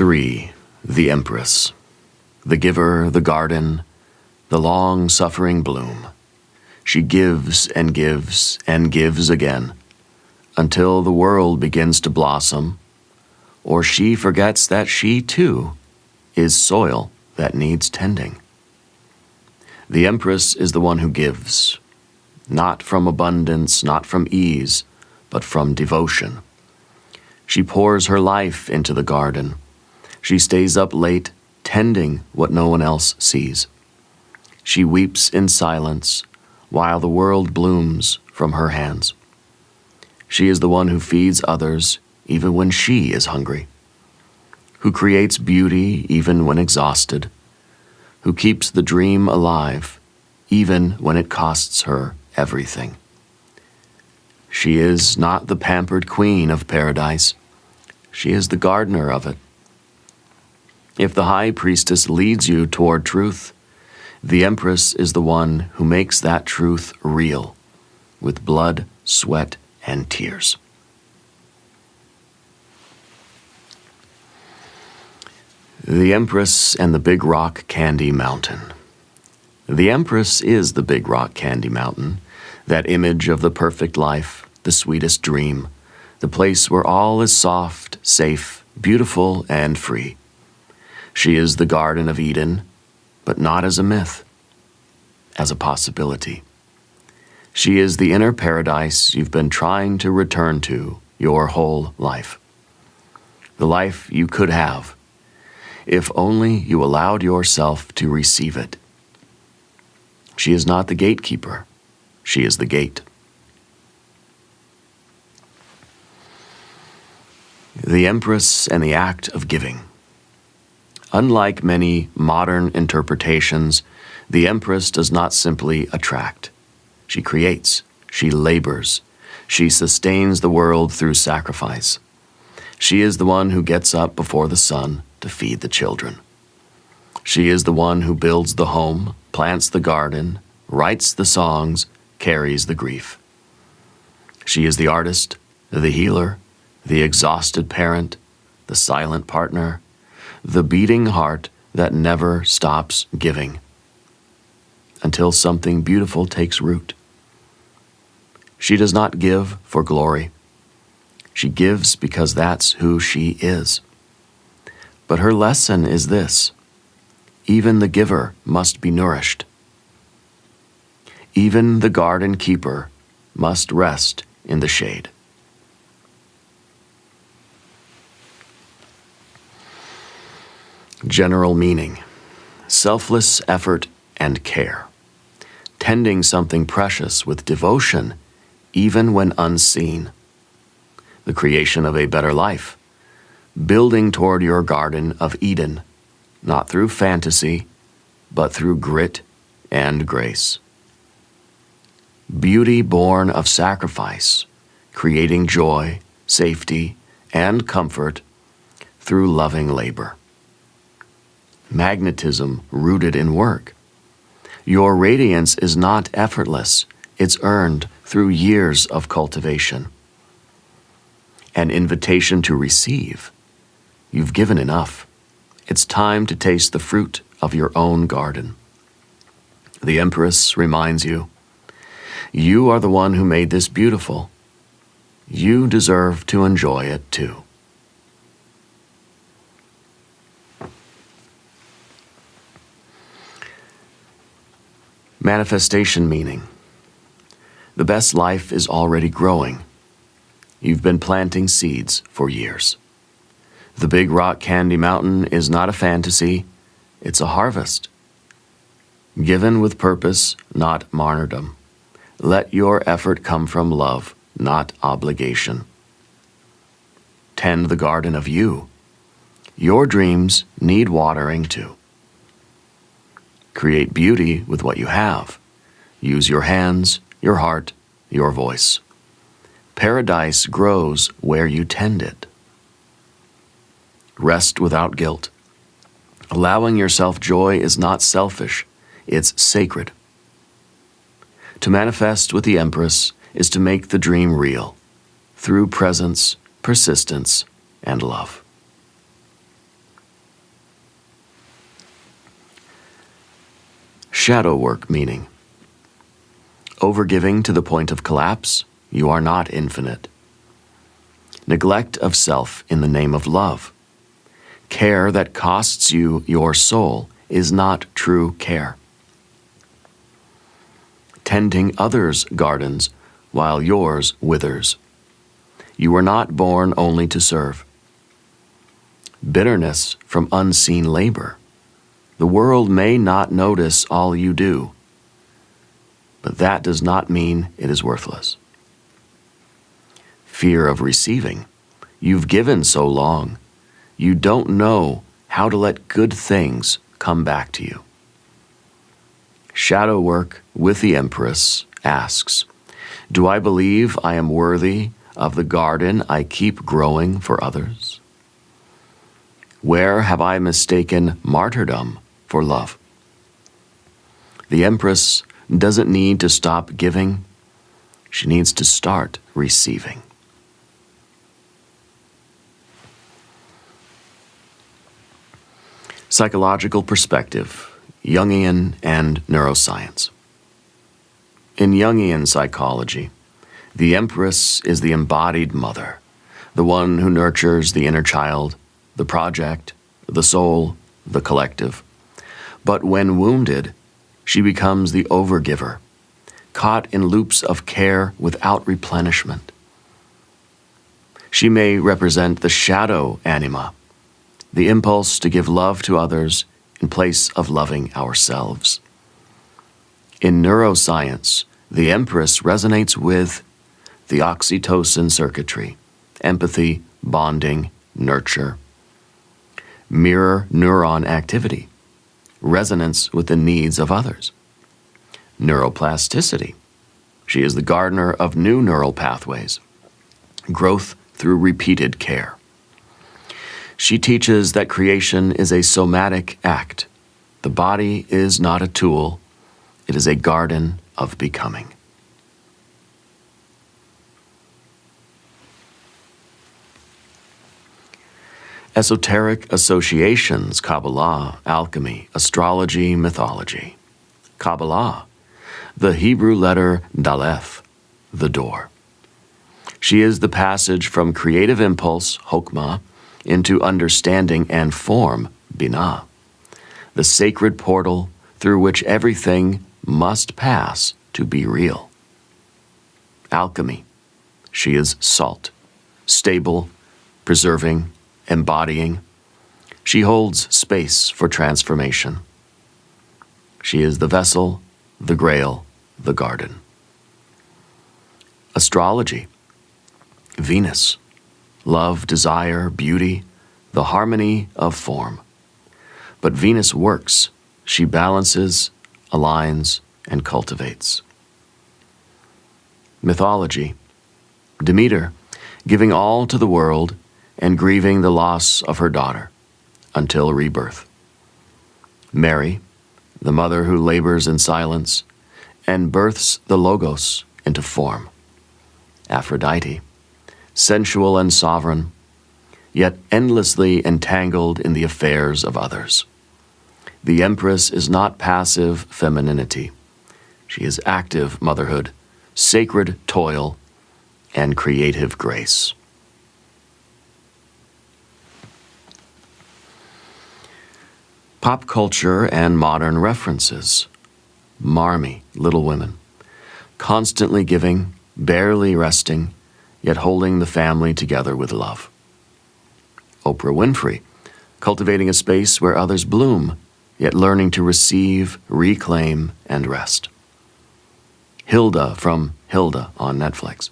3. The Empress. The giver, the garden, the long-suffering bloom. She gives and gives and gives again, until the world begins to blossom, or she forgets that she, too, is soil that needs tending. The Empress is the one who gives, not from abundance, not from ease, but from devotion. She pours her life into the garden. She stays up late, tending what no one else sees. She weeps in silence while the world blooms from her hands. She is the one who feeds others even when she is hungry, who creates beauty even when exhausted, who keeps the dream alive even when it costs her everything. She is not the pampered queen of paradise. She is the gardener of it. If the high priestess leads you toward truth, the Empress is the one who makes that truth real, with blood, sweat, and tears. The Empress and the Big Rock Candy Mountain. The Empress is the Big Rock Candy Mountain, that image of the perfect life, the sweetest dream, the place where all is soft, safe, beautiful, and free. She is the Garden of Eden, but not as a myth, as a possibility. She is the inner paradise you've been trying to return to your whole life. The life you could have, if only you allowed yourself to receive it. She is not the gatekeeper. She is the gate. The Empress and the act of giving. Unlike many modern interpretations, the Empress does not simply attract. She creates. She labors. She sustains the world through sacrifice. She is the one who gets up before the sun to feed the children. She is the one who builds the home, plants the garden, writes the songs, carries the grief. She is the artist, the healer, the exhausted parent, the silent partner, the beating heart that never stops giving until something beautiful takes root. She does not give for glory. She gives because that's who she is. But her lesson is this: even the giver must be nourished. Even the garden keeper must rest in the shade. General meaning: selfless effort and care, tending something precious with devotion even when unseen, the creation of a better life, building toward your Garden of Eden, not through fantasy, but through grit and grace. Beauty born of sacrifice, creating joy, safety, and comfort through loving labor. Magnetism rooted in work. Your radiance is not effortless. It's earned through years of cultivation. An invitation to receive. You've given enough. It's time to taste the fruit of your own garden. The Empress reminds you, you are the one who made this beautiful. You deserve to enjoy it too. Manifestation meaning: the best life is already growing. You've been planting seeds for years. The Big Rock Candy Mountain is not a fantasy, it's a harvest. Given with purpose, not martyrdom. Let your effort come from love, not obligation. Tend the garden of you. Your dreams need watering too. Create beauty with what you have. Use your hands, your heart, your voice. Paradise grows where you tend it. Rest without guilt. Allowing yourself joy is not selfish, it's sacred. To manifest with the Empress is to make the dream real, through presence, persistence, and love. Shadow work meaning. Overgiving to the point of collapse, you are not infinite. Neglect of self in the name of love. Care that costs you your soul is not true care. Tending others' gardens while yours withers. You were not born only to serve. Bitterness from unseen labor. The world may not notice all you do, but that does not mean it is worthless. Fear of receiving. You've given so long, you don't know how to let good things come back to you. Shadow work with the Empress asks, do I believe I am worthy of the garden I keep growing for others? Where have I mistaken martyrdom for love? The Empress doesn't need to stop giving. She needs to start receiving. Psychological perspective, Jungian and neuroscience. In Jungian psychology, the Empress is the embodied mother, the one who nurtures the inner child, the project, the soul, the collective. But when wounded, she becomes the overgiver, caught in loops of care without replenishment. She may represent the shadow anima, the impulse to give love to others in place of loving ourselves. In neuroscience, the Empress resonates with the oxytocin circuitry, empathy, bonding, nurture. Mirror neuron activity, resonance with the needs of others. Neuroplasticity. She is the gardener of new neural pathways. Growth through repeated care. She teaches that creation is a somatic act. The body is not a tool. It is a garden of becoming. Esoteric associations, Kabbalah, alchemy, astrology, mythology. Kabbalah, the Hebrew letter Daleth, the door. She is the passage from creative impulse, Chokmah, into understanding and form, Binah, the sacred portal through which everything must pass to be real. Alchemy, she is salt, stable, preserving, embodying. She holds space for transformation. She is the vessel, the grail, the garden. Astrology, Venus, love, desire, beauty, the harmony of form. But Venus works. She balances, aligns, and cultivates. Mythology, Demeter, giving all to the world and grieving the loss of her daughter until rebirth. Mary, the mother who labors in silence and births the Logos into form. Aphrodite, sensual and sovereign, yet endlessly entangled in the affairs of others. The Empress is not passive femininity. She is active motherhood, sacred toil, and creative grace. Pop culture and modern references. Marmee, Little Women, constantly giving, barely resting, yet holding the family together with love. Oprah Winfrey, cultivating a space where others bloom, yet learning to receive, reclaim, and rest. Hilda from Hilda on Netflix,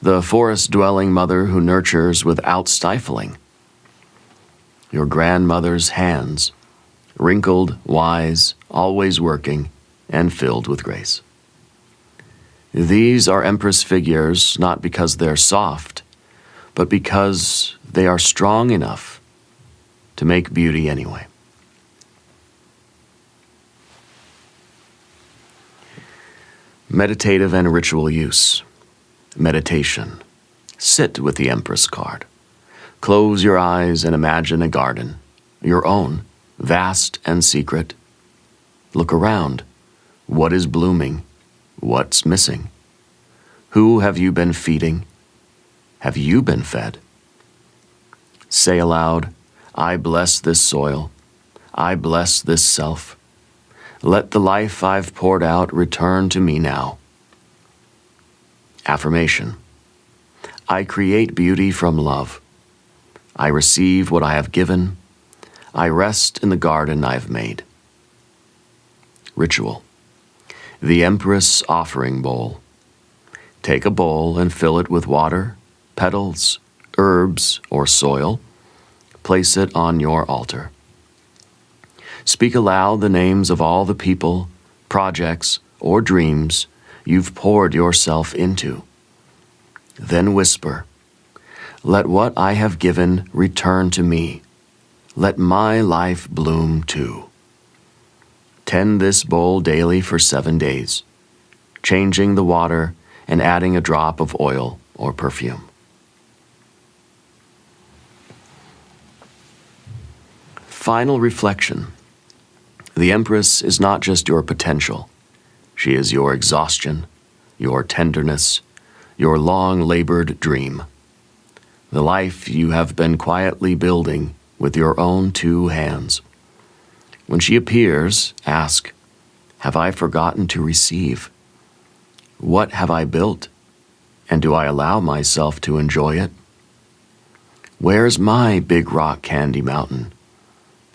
the forest-dwelling mother who nurtures without stifling. Your grandmother's hands, wrinkled, wise, always working, and filled with grace. These are Empress figures not because they're soft, but because they are strong enough to make beauty anyway. Meditative and ritual use. Meditation. Sit with the Empress card. Close your eyes and imagine a garden, your own, vast and secret. Look around, What is blooming? What's missing? Who have you been feeding? Have you been fed? Say aloud, I bless this soil. I bless this self. Let the life I've poured out return to me now. Affirmation. I create beauty from love. I receive what I have given. I rest in the garden I've made. Ritual. The Empress offering bowl. Take a bowl and fill it with water, petals, herbs, or soil. Place it on your altar. Speak aloud the names of all the people, projects, or dreams you've poured yourself into. Then whisper, let what I have given return to me. Let my life bloom too. Tend this bowl daily for 7 days, changing the water and adding a drop of oil or perfume. Final reflection. The Empress is not just your potential. She is your exhaustion, your tenderness, your long-labored dream. The life you have been quietly building with your own 2 hands. When she appears, ask, have I forgotten to receive? What have I built, and do I allow myself to enjoy it? Where's my big rock candy mountain,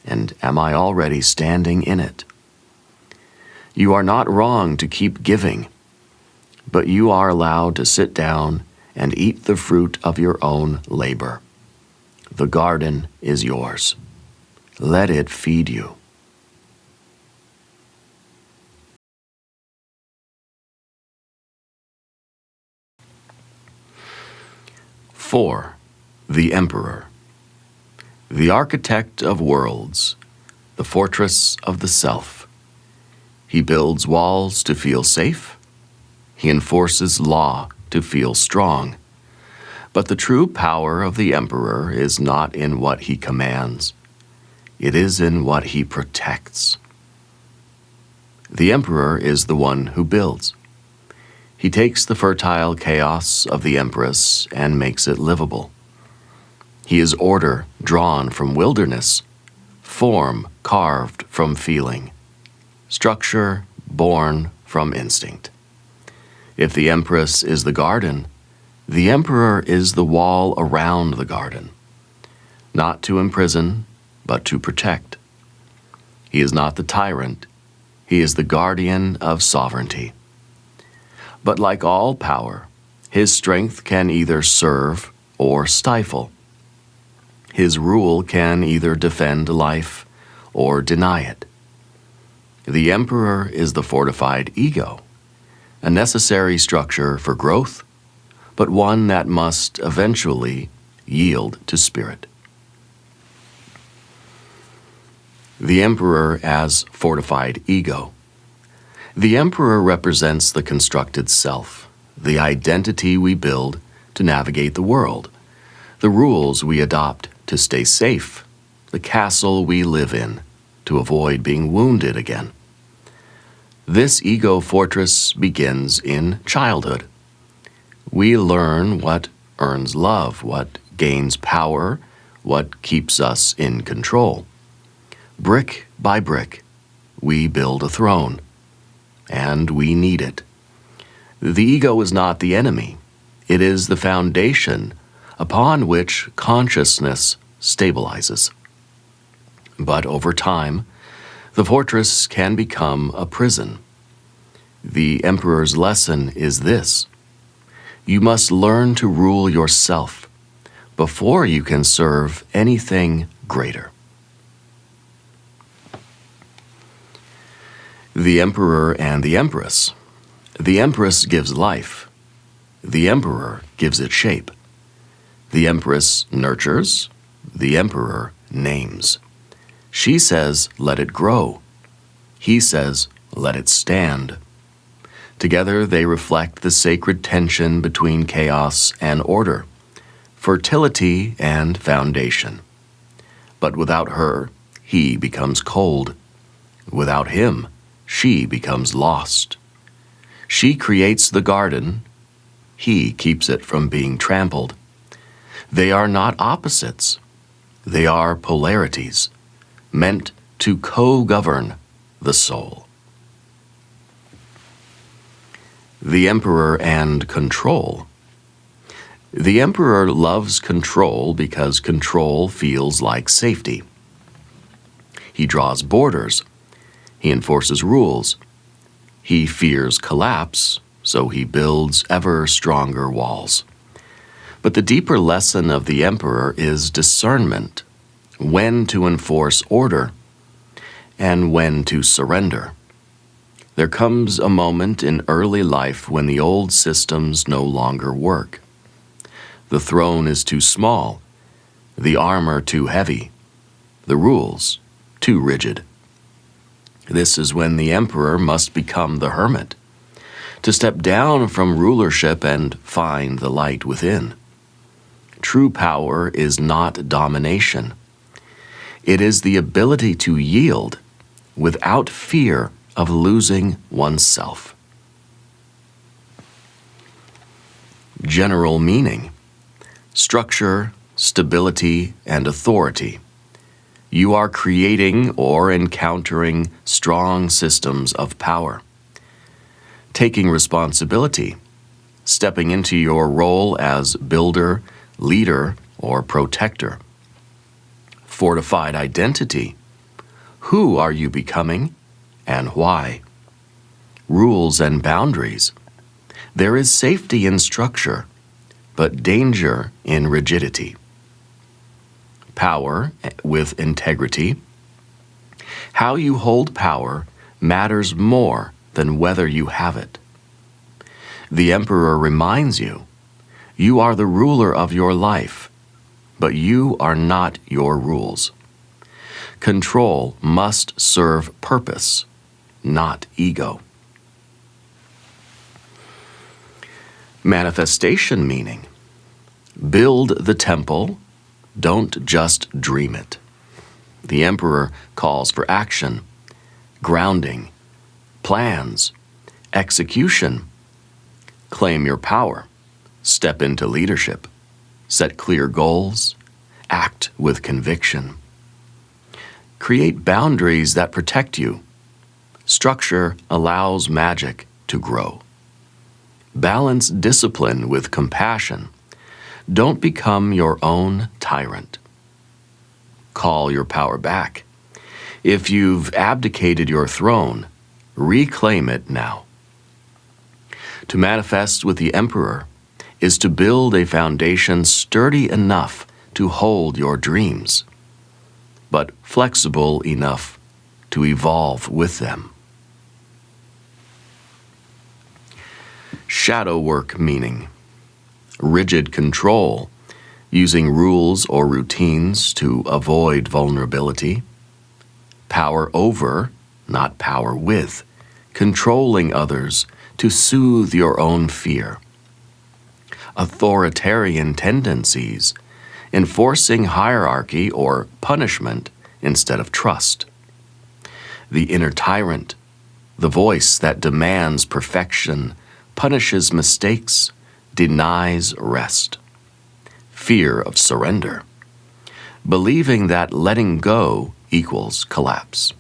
and am I already standing in it? You are not wrong to keep giving, but you are allowed to sit down and eat the fruit of your own labor. The garden is yours. Let it feed you. Four, the Emperor. The architect of worlds, the fortress of the self. He builds walls to feel safe. He enforces law to feel strong. But the true power of the Emperor is not in what he commands. It is in what he protects. The Emperor is the one who builds. He takes the fertile chaos of the Empress and makes it livable. He is order drawn from wilderness, form carved from feeling, structure born from instinct. If the Empress is the garden, the Emperor is the wall around the garden, not to imprison, but to protect. He is not the tyrant, he is the guardian of sovereignty. But like all power, his strength can either serve or stifle. His rule can either defend life or deny it. The Emperor is the fortified ego, a necessary structure for growth, but one that must eventually yield to spirit. The Emperor as fortified ego. The Emperor represents the constructed self, the identity we build to navigate the world, the rules we adopt to stay safe, the castle we live in to avoid being wounded again. This ego fortress begins in childhood. We learn what earns love, what gains power, what keeps us in control. Brick by brick, we build a throne. And we need it. The ego is not the enemy. It is the foundation upon which consciousness stabilizes. But over time, the fortress can become a prison. The Emperor's lesson is this: you must learn to rule yourself before you can serve anything greater. The Emperor and the Empress. The Empress gives life. The Emperor gives it shape. The Empress nurtures. The Emperor names. She says, let it grow. He says, let it stand. Together they reflect the sacred tension between chaos and order, fertility and foundation. But without her, he becomes cold. Without him, she becomes lost. She creates the garden, he keeps it from being trampled. They are not opposites. They are polarities, meant to co-govern the soul. The Emperor and control. The Emperor loves control because control feels like safety. He draws borders. He enforces rules. He fears collapse, so he builds ever stronger walls. But the deeper lesson of the Emperor is discernment, when to enforce order and when to surrender. There comes a moment in early life when the old systems no longer work. The throne is too small, the armor too heavy, the rules too rigid. This is when the Emperor must become the hermit, to step down from rulership and find the light within. True power is not domination. It is the ability to yield without fear of losing oneself. General meaning: structure, stability, and authority. You are creating or encountering strong systems of power. Taking responsibility, stepping into your role as builder, leader, or protector. Fortified identity. Who are you becoming and why? Rules and boundaries. There is safety in structure, but danger in rigidity. Power with integrity. How you hold power matters more than whether you have it. The Emperor reminds you, you are the ruler of your life, but you are not your rules. Control must serve purpose, not ego. Manifestation meaning: build the temple, don't just dream it. The Emperor calls for action, grounding, plans, execution. Claim your power, step into leadership, set clear goals, act with conviction. Create boundaries that protect you. Structure allows magic to grow. Balance discipline with compassion. Don't become your own tyrant. Call your power back. If you've abdicated your throne, reclaim it now. To manifest with the Emperor is to build a foundation sturdy enough to hold your dreams, but flexible enough to evolve with them. Shadow work meaning: rigid control, using rules or routines to avoid vulnerability. Power over, not power with, controlling others to soothe your own fear. Authoritarian tendencies, enforcing hierarchy or punishment instead of trust. The inner tyrant, the voice that demands perfection, punishes mistakes, denies rest. Fear of surrender, believing that letting go equals collapse.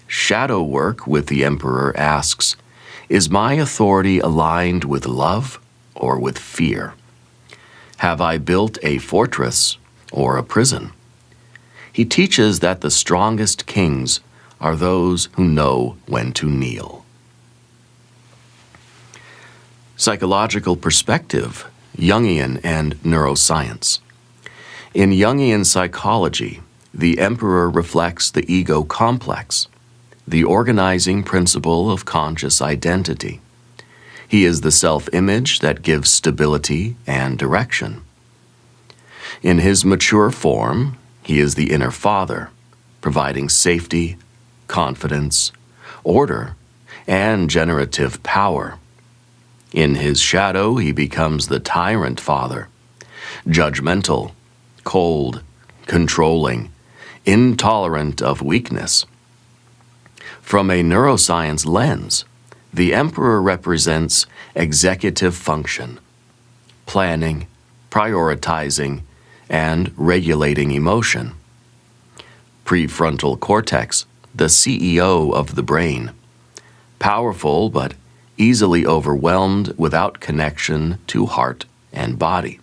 Shadow work with the Emperor asks, is my authority aligned with love or with fear? Have I built a fortress or a prison? He teaches that the strongest kings are those who know when to kneel. Psychological perspective, Jungian and neuroscience. In Jungian psychology, the Emperor reflects the ego complex, the organizing principle of conscious identity. He is the self-image that gives stability and direction. In his mature form, he is the inner father, providing safety, confidence, order, and generative power. In his shadow, he becomes the tyrant father, judgmental, cold, controlling, intolerant of weakness. From a neuroscience lens, the Emperor represents executive function, planning, prioritizing, and regulating emotion. Prefrontal cortex, the CEO of the brain, powerful but easily overwhelmed without connection to heart and body.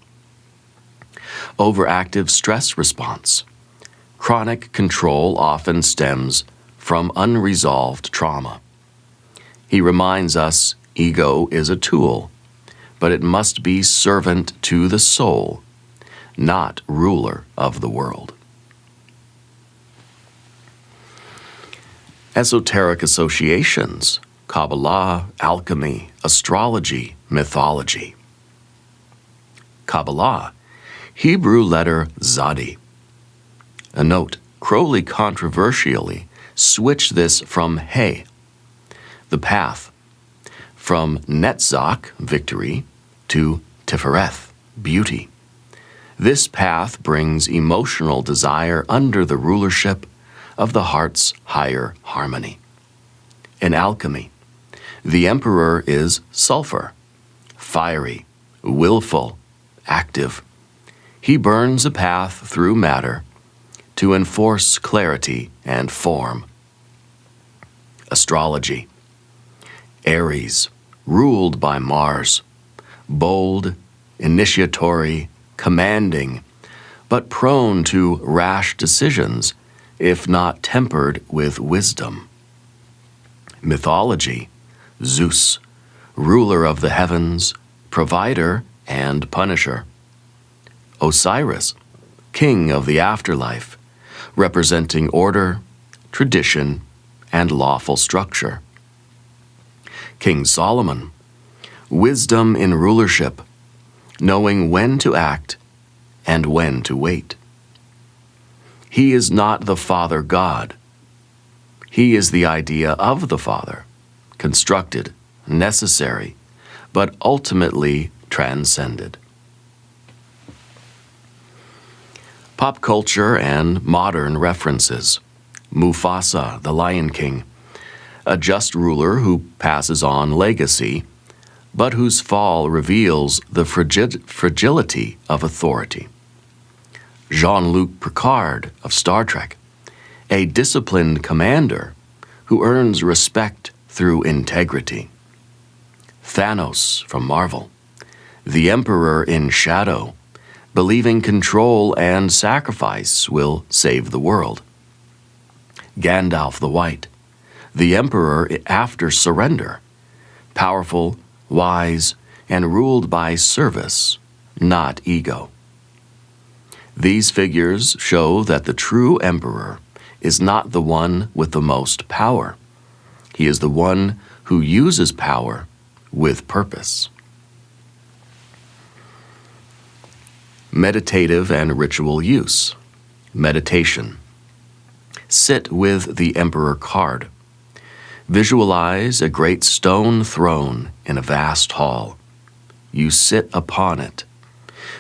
Overactive stress response. Chronic control often stems from unresolved trauma. He reminds us ego is a tool, but it must be servant to the soul, not ruler of the world. Esoteric associations, Kabbalah, alchemy, astrology, mythology. Kabbalah, Hebrew letter Zadi. A note, Crowley controversially switched this from He, the path, from Netzach, victory, to Tifereth, beauty. This path brings emotional desire under the rulership of the heart's higher harmony. In alchemy, the emperor is sulfur, fiery, willful, active. He burns a path through matter to enforce clarity and form. Astrology, Aries, ruled by Mars, bold, initiatory, commanding, but prone to rash decisions if not tempered with wisdom. Mythology, Zeus, ruler of the heavens, provider and punisher. Osiris, king of the afterlife, representing order, tradition, and lawful structure. King Solomon, wisdom in rulership, knowing when to act and when to wait. He is not the Father God. He is the idea of the Father, constructed, necessary, but ultimately transcended. Pop culture and modern references. Mufasa, the Lion King, a just ruler who passes on legacy, but whose fall reveals the fragility of authority. Jean-Luc Picard of Star Trek, a disciplined commander who earns respect through integrity. Thanos from Marvel, the Emperor in shadow, believing control and sacrifice will save the world. Gandalf the White, the Emperor after surrender, powerful, wise, and ruled by service, not ego. These figures show that the true emperor is not the one with the most power. He is the one who uses power with purpose. Meditative and ritual use. Meditation. Sit with the Emperor card. Visualize a great stone throne in a vast hall. You sit upon it.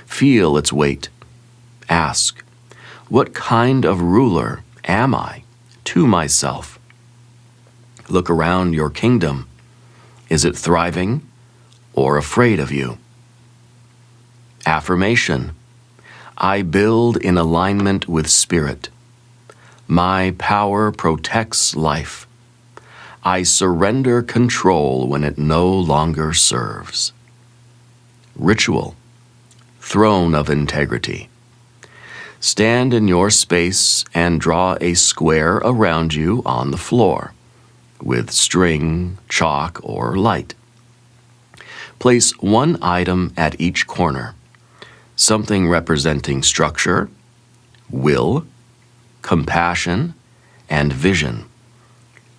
Feel its weight. Ask, what kind of ruler am I to myself? Look around your kingdom. Is it thriving or afraid of you? Affirmation. I build in alignment with spirit. My power protects life. I surrender control when it no longer serves. Ritual. Throne of integrity. Stand in your space and draw a square around you on the floor, with string, chalk, or light. Place one item at each corner, something representing structure, will, compassion, and vision.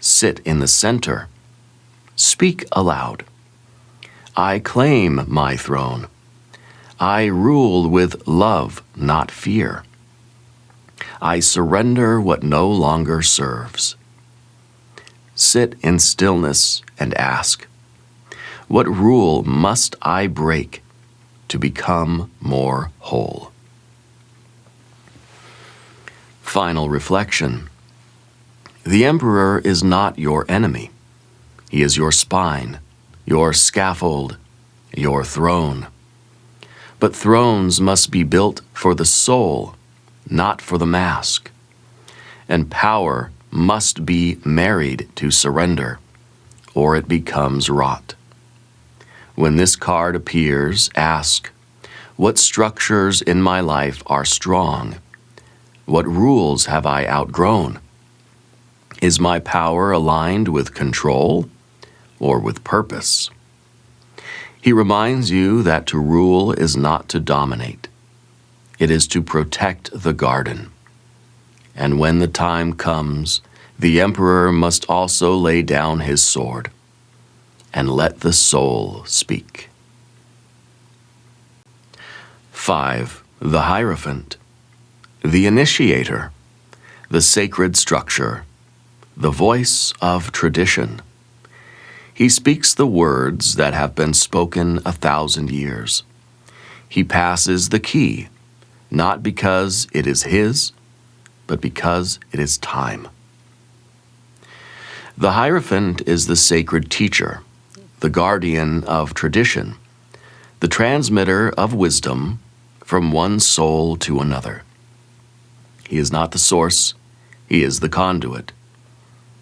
Sit in the center. Speak aloud. I claim my throne. I rule with love, not fear. I surrender what no longer serves. Sit in stillness and ask, what rule must I break to become more whole? Final reflection. The Emperor is not your enemy. He is your spine, your scaffold, your throne. But thrones must be built for the soul, not for the mask. And power must be married to surrender, or it becomes rot. When this card appears, ask, what structures in my life are strong? What rules have I outgrown? Is my power aligned with control or with purpose? He reminds you that to rule is not to dominate. It is to protect the garden. And when the time comes, the Emperor must also lay down his sword and let the soul speak. 5. The Hierophant, the initiator, the sacred structure, the voice of tradition. He speaks the words that have been spoken 1,000 years. He passes the key, not because it is his, but because it is time. The Hierophant is the sacred teacher, the guardian of tradition, the transmitter of wisdom from one soul to another. He is not the source, he is the conduit.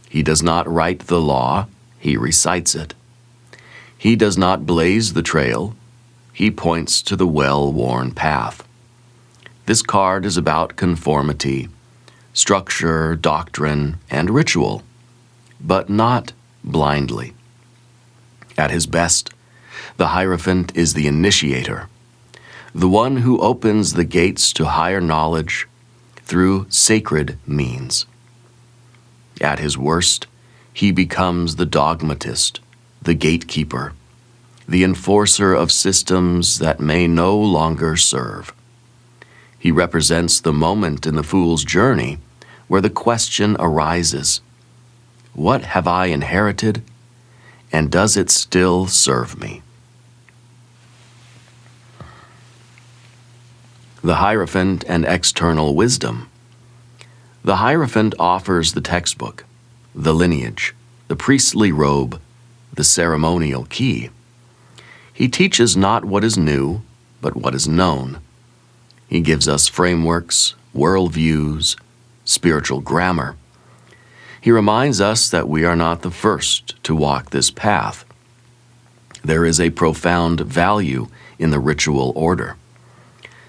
He does not write the law, he recites it. He does not blaze the trail, he points to the well-worn path. This card is about conformity, structure, doctrine, and ritual, but not blindly. At his best, the Hierophant is the initiator, the one who opens the gates to higher knowledge through sacred means. At his worst, he becomes the dogmatist, the gatekeeper, the enforcer of systems that may no longer serve. He represents the moment in the fool's journey where the question arises, what have I inherited, and does it still serve me? The Hierophant and external wisdom. The Hierophant offers the textbook, the lineage, the priestly robe, the ceremonial key. He teaches not what is new, but what is known. He gives us frameworks, worldviews, spiritual grammar. He reminds us that we are not the first to walk this path. There is a profound value in the ritual order.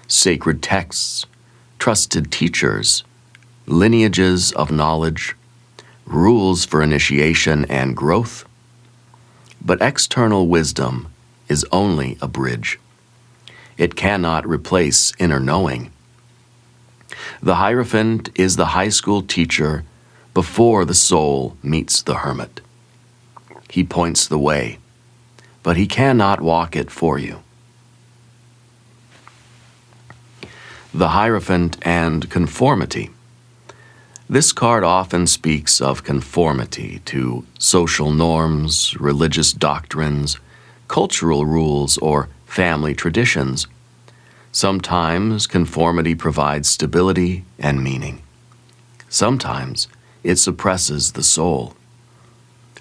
Sacred texts, trusted teachers, lineages of knowledge, rules for initiation and growth. But external wisdom is only a bridge. It cannot replace inner knowing. The Hierophant is the high school teacher before the soul meets the hermit. He points the way, but he cannot walk it for you. The Hierophant and conformity. This card often speaks of conformity to social norms, religious doctrines, cultural rules, or family traditions. Sometimes conformity provides stability and meaning. Sometimes it suppresses the soul.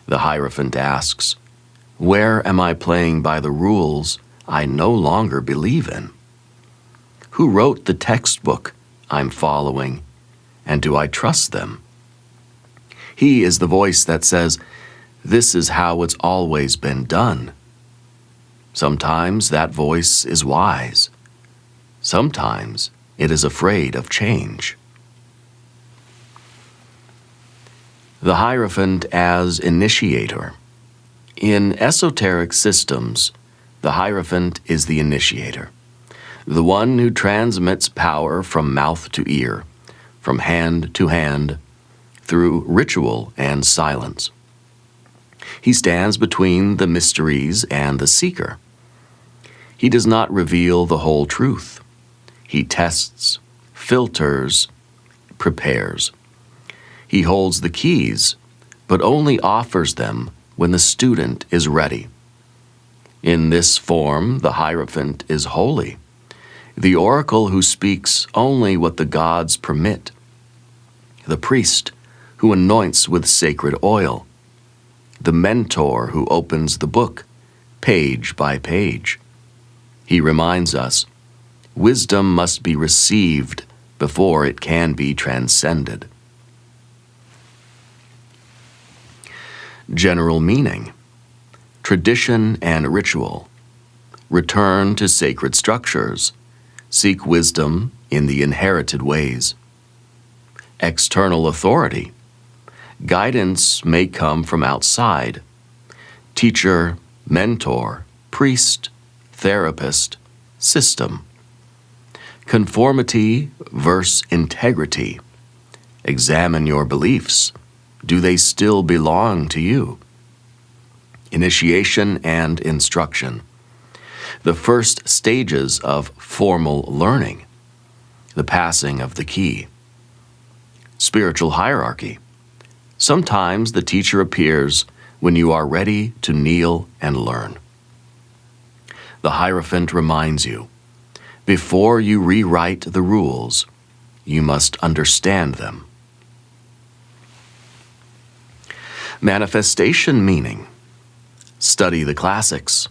The Hierophant asks, where am I playing by the rules I no longer believe in? Who wrote the textbook I'm following, and do I trust them? He is the voice that says, this is how it's always been done. Sometimes that voice is wise. Sometimes it is afraid of change. The Hierophant as initiator. In esoteric systems, the Hierophant is the initiator, the one who transmits power from mouth to ear, from hand to hand, through ritual and silence. He stands between the mysteries and the seeker. He does not reveal the whole truth. He tests, filters, prepares. He holds the keys, but only offers them when the student is ready. In this form, the Hierophant is holy, the oracle who speaks only what the gods permit, the priest who anoints with sacred oil, the mentor who opens the book, page by page. He reminds us, wisdom must be received before it can be transcended. General meaning: tradition and ritual. Return to sacred structures. Seek wisdom in the inherited ways. External authority. Guidance may come from outside. Teacher, mentor, priest, therapist, system. Conformity versus integrity. Examine your beliefs. Do they still belong to you? Initiation and instruction. The first stages of formal learning. The passing of the key. Spiritual hierarchy. Sometimes the teacher appears when you are ready to kneel and learn. The Hierophant reminds you, before you rewrite the rules, you must understand them. Manifestation meaning: study the classics.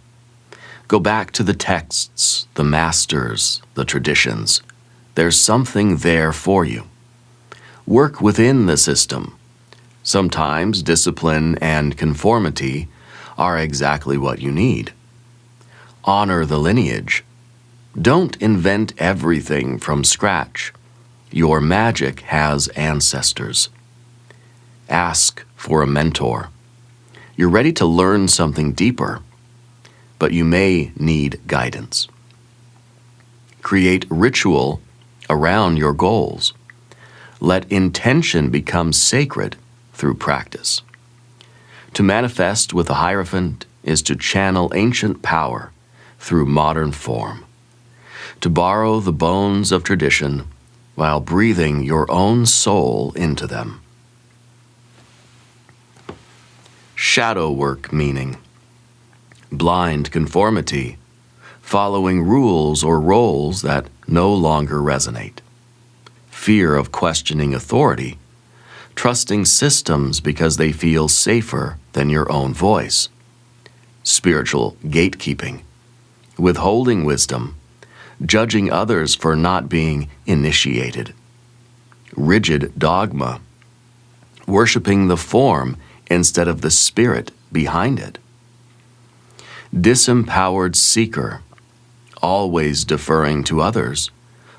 Go back to the texts, the masters, the traditions. There's something there for you. Work within the system. Sometimes discipline and conformity are exactly what you need. Honor the lineage. Don't invent everything from scratch. Your magic has ancestors. Ask for a mentor. You're ready to learn something deeper, but you may need guidance. Create ritual around your goals. Let intention become sacred through practice. To manifest with the Hierophant is to channel ancient power through modern form. To borrow the bones of tradition while breathing your own soul into them. Shadow work meaning: blind conformity, following rules or roles that no longer resonate. Fear of questioning authority, trusting systems because they feel safer than your own voice. Spiritual gatekeeping, withholding wisdom, judging others for not being initiated. Rigid dogma, worshiping the form instead of the spirit behind it. Disempowered seeker, always deferring to others,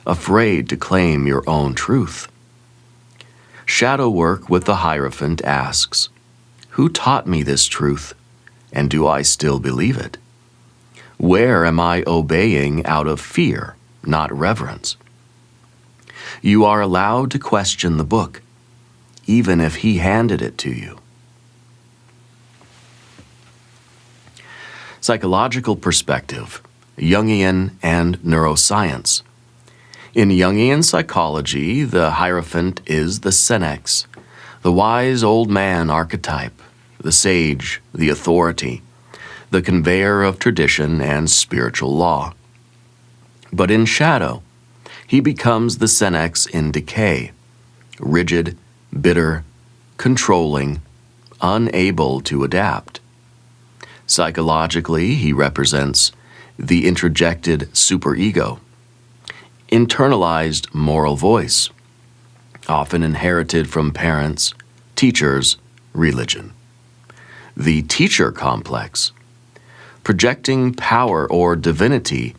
afraid to claim your own truth. Shadow work with the Hierophant asks, who taught me this truth, and do I still believe it? Where am I obeying out of fear, not reverence? You are allowed to question the book, even if he handed it to you. Psychological perspective, Jungian and neuroscience. In Jungian psychology, the Hierophant is the senex, the wise old man archetype, the sage, the authority, the conveyor of tradition and spiritual law. But in shadow, he becomes the senex in decay, rigid, bitter, controlling, unable to adapt. Psychologically, he represents the introjected superego, internalized moral voice, often inherited from parents, teachers, religion. The teacher complex, projecting power or divinity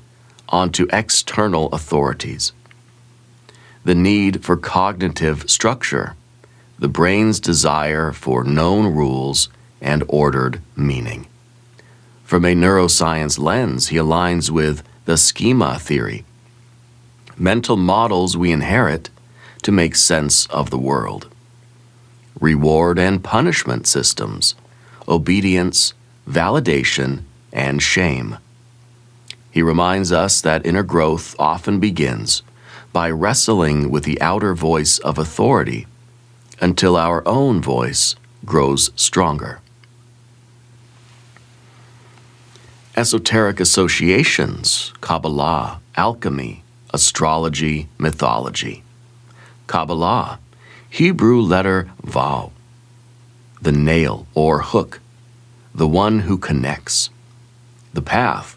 onto external authorities. The need for cognitive structure, the brain's desire for known rules and ordered meaning. From a neuroscience lens, he aligns with the schema theory, mental models we inherit to make sense of the world. Reward and punishment systems, obedience, validation, and shame. He reminds us that inner growth often begins by wrestling with the outer voice of authority until our own voice grows stronger. Esoteric associations, Kabbalah, alchemy, astrology, mythology. Kabbalah, Hebrew letter Vav, the nail or hook, the one who connects. The path,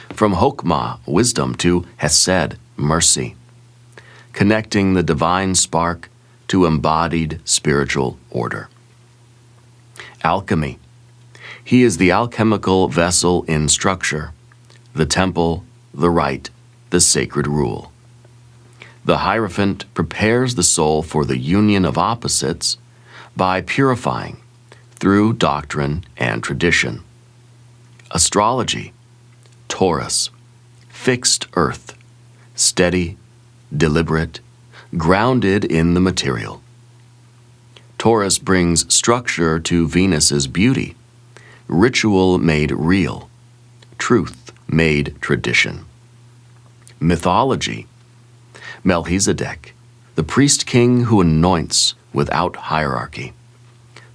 from Hokmah, wisdom, to Hesed, mercy, connecting the divine spark to embodied spiritual order. Alchemy. He is the alchemical vessel in structure, the temple, the rite, the sacred rule. The Hierophant prepares the soul for the union of opposites by purifying through doctrine and tradition. Astrology. Taurus. Fixed earth, steady, deliberate, grounded in the material. Taurus brings structure to Venus's beauty, ritual made real, truth made tradition. Mythology. Melchizedek, the priest-king who anoints without hierarchy.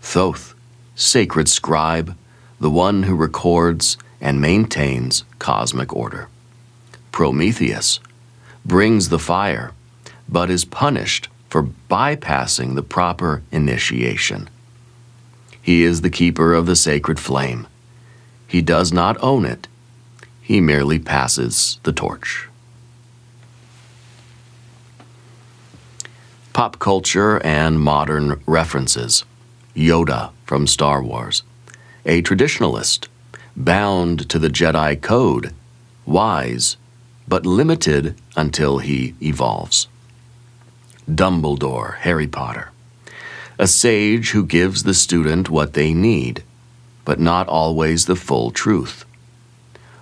Thoth, sacred scribe, the one who records and maintains cosmic order. Prometheus brings the fire, but is punished for bypassing the proper initiation. He is the keeper of the sacred flame. He does not own it. He merely passes the torch. Pop culture and modern references. Yoda from Star Wars, a traditionalist, bound to the Jedi code, wise, but limited until he evolves. Dumbledore, Harry Potter, a sage who gives the student what they need, but not always the full truth.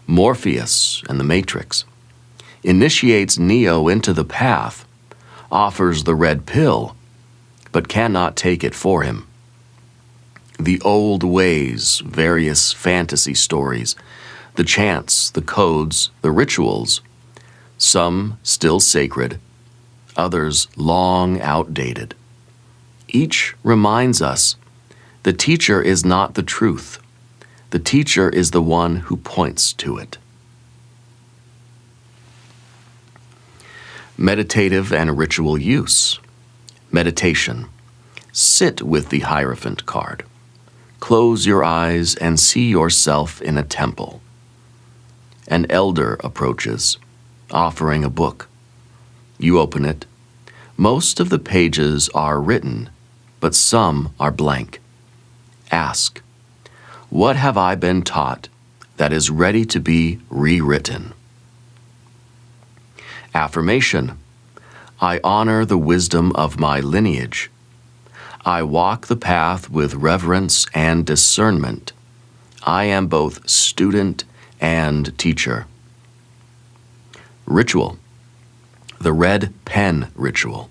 Morpheus and the Matrix, initiates Neo into the path, offers the red pill, but cannot take it for him. The old ways, various fantasy stories, the chants, the codes, the rituals, some still sacred, others long outdated. Each reminds us the teacher is not the truth. The teacher is the one who points to it. Meditative and ritual use. Meditation. Sit with the Hierophant card. Close your eyes and see yourself in a temple. An elder approaches, offering a book. You open it. Most of the pages are written, but some are blank. Ask, what have I been taught that is ready to be rewritten? Affirmation. I honor the wisdom of my lineage. I walk the path with reverence and discernment. I am both student and teacher. Ritual. The red pen ritual.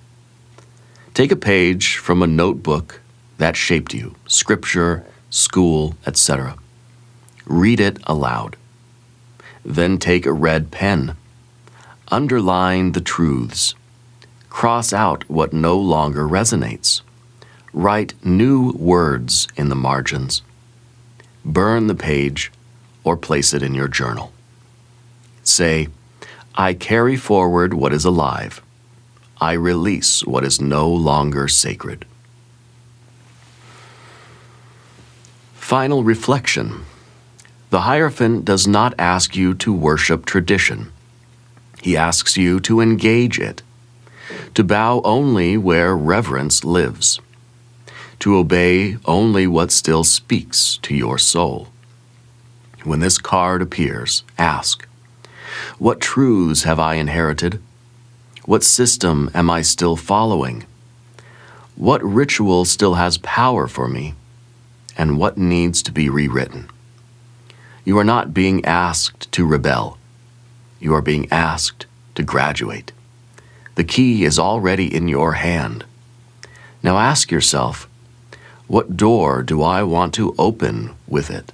Take a page from a notebook that shaped you, scripture, school, etc. Read it aloud. Then take a red pen. Underline the truths. Cross out what no longer resonates. Write new words in the margins. Burn the page or place it in your journal. Say, I carry forward what is alive. I release what is no longer sacred. Final reflection. The Hierophant does not ask you to worship tradition. He asks you to engage it, to bow only where reverence lives, to obey only what still speaks to your soul. When this card appears, ask, what truths have I inherited? What system am I still following? What ritual still has power for me? And what needs to be rewritten? You are not being asked to rebel. You are being asked to graduate. The key is already in your hand. Now ask yourself, what door do I want to open with it?